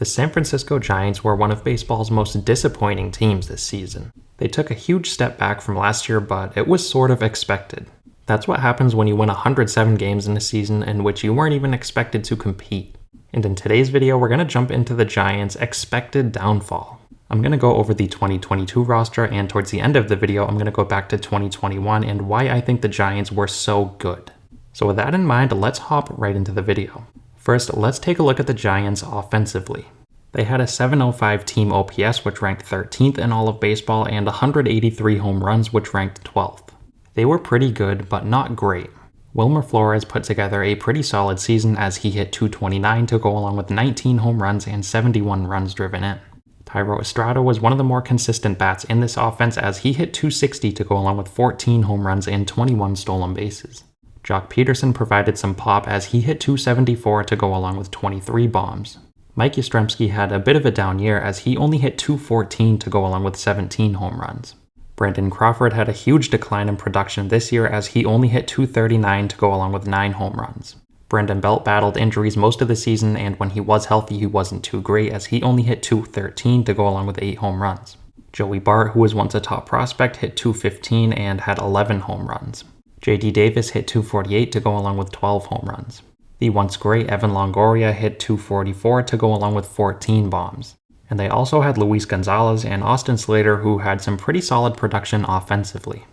The San Francisco Giants were one of baseball's most disappointing teams this season. They took a huge step back from last year, but it was sort of expected. That's what happens when you win 107 games in a season in which you weren't even expected to compete. And in today's video, we're going to jump into the Giants' expected downfall. I'm going to go over the 2022 roster, and towards the end of the video, I'm going to go back to 2021 and why I think the Giants were so good. So with that in mind, let's hop right into the video. First, let's take a look at the Giants offensively. They had a .705 team OPS, which ranked 13th in all of baseball, and 183 home runs, which ranked 12th. They were pretty good, but not great. Wilmer Flores put together a pretty solid season as he hit .229 to go along with 19 home runs and 71 runs driven in. Thairo Estrada was one of the more consistent bats in this offense as he hit .260 to go along with 14 home runs and 21 stolen bases. Joc Pederson provided some pop as he hit .274 to go along with 23 bombs. Mike Yastrzemski had a bit of a down year as he only hit .214 to go along with 17 home runs. Brandon Crawford had a huge decline in production this year as he only hit .239 to go along with 9 home runs. Brandon Belt battled injuries most of the season, and when he was healthy he wasn't too great as he only hit .213 to go along with 8 home runs. Joey Bart, who was once a top prospect, hit .215 and had 11 home runs. J.D. Davis hit .248 to go along with 12 home runs. The once great Evan Longoria hit .244 to go along with 14 bombs. And they also had Luis Gonzalez and Austin Slater, who had some pretty solid production offensively.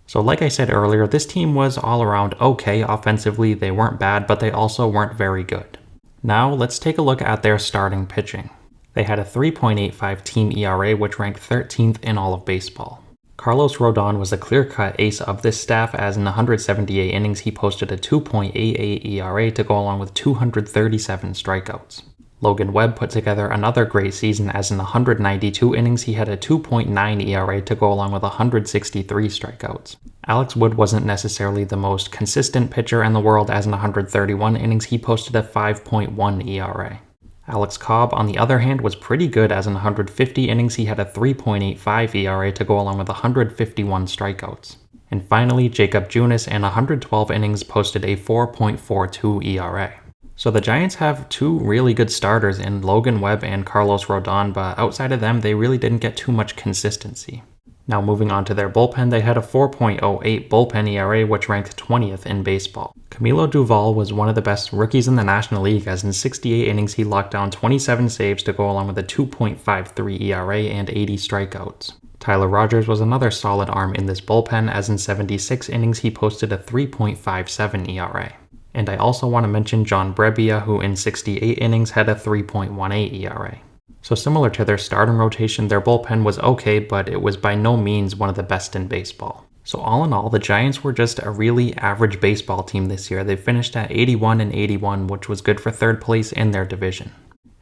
So like I said earlier, this team was all around okay offensively. They weren't bad, but they also weren't very good. Now let's take a look at their starting pitching. They had a 3.85 team ERA, which ranked 13th in all of baseball. Carlos Rodon was a clear-cut ace of this staff as in 178 innings he posted a 2.88 ERA to go along with 237 strikeouts. Logan Webb put together another great season as in 192 innings he had a 2.9 ERA to go along with 163 strikeouts. Alex Wood wasn't necessarily the most consistent pitcher in the world as in 131 innings he posted a 5.1 ERA. Alex Cobb, on the other hand, was pretty good as in 150 innings he had a 3.85 ERA to go along with 151 strikeouts. And finally, Jacob Junis in 112 innings posted a 4.42 ERA. So the Giants have two really good starters in Logan Webb and Carlos Rodon, but outside of them, they really didn't get too much consistency. Now moving on to their bullpen, they had a 4.08 bullpen ERA, which ranked 20th in baseball. Camilo Doval was one of the best rookies in the National League as in 68 innings he locked down 27 saves to go along with a 2.53 ERA and 80 strikeouts. Tyler Rogers was another solid arm in this bullpen as in 76 innings he posted a 3.57 ERA. And I also want to mention John Brebbia, who in 68 innings had a 3.18 ERA. So similar to their starting rotation, their bullpen was okay, but it was by no means one of the best in baseball. So all in all, the Giants were just a really average baseball team this year. They finished at 81-81, which was good for third place in their division.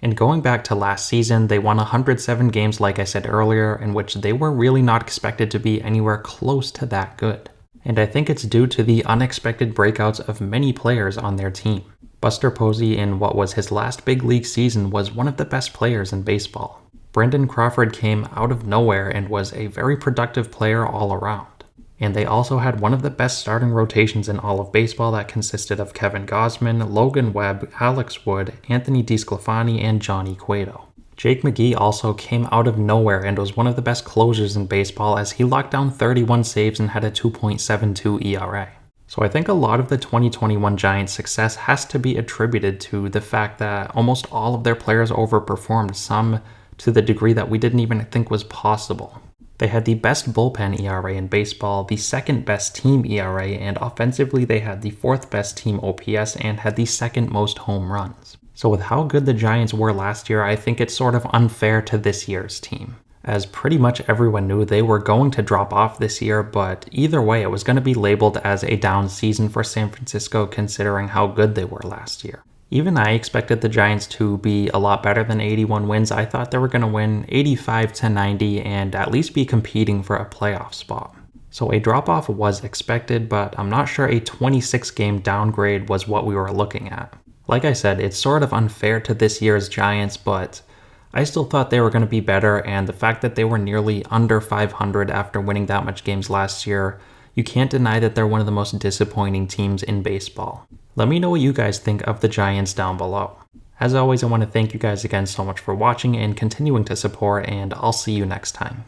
And going back to last season, they won 107 games like I said earlier, in which they were really not expected to be anywhere close to that good. And I think it's due to the unexpected breakouts of many players on their team. Buster Posey, in what was his last big league season, was one of the best players in baseball. Brandon Crawford came out of nowhere and was a very productive player all around. And they also had one of the best starting rotations in all of baseball that consisted of Kevin Gausman, Logan Webb, Alex Wood, Anthony DeSclafani, and Johnny Cueto. Jake McGee also came out of nowhere and was one of the best closers in baseball as he locked down 31 saves and had a 2.72 ERA. So I think a lot of the 2021 Giants' success has to be attributed to the fact that almost all of their players overperformed, some to the degree that we didn't even think was possible. They had the best bullpen ERA in baseball, the second best team ERA, and offensively they had the fourth best team OPS and had the second most home runs. So with how good the Giants were last year, I think it's sort of unfair to this year's team, as pretty much everyone knew they were going to drop off this year, but either way it was going to be labeled as a down season for San Francisco considering how good they were last year. Even I expected the Giants to be a lot better than 81 wins. I thought they were going to win 85-90 and at least be competing for a playoff spot. So a drop-off was expected, but I'm not sure a 26-game downgrade was what we were looking at. Like I said, it's sort of unfair to this year's Giants, but I still thought they were going to be better, and the fact that they were nearly under 500 after winning that much games last year, you can't deny that they're one of the most disappointing teams in baseball. Let me know what you guys think of the Giants down below. As always, I want to thank you guys again so much for watching and continuing to support, and I'll see you next time.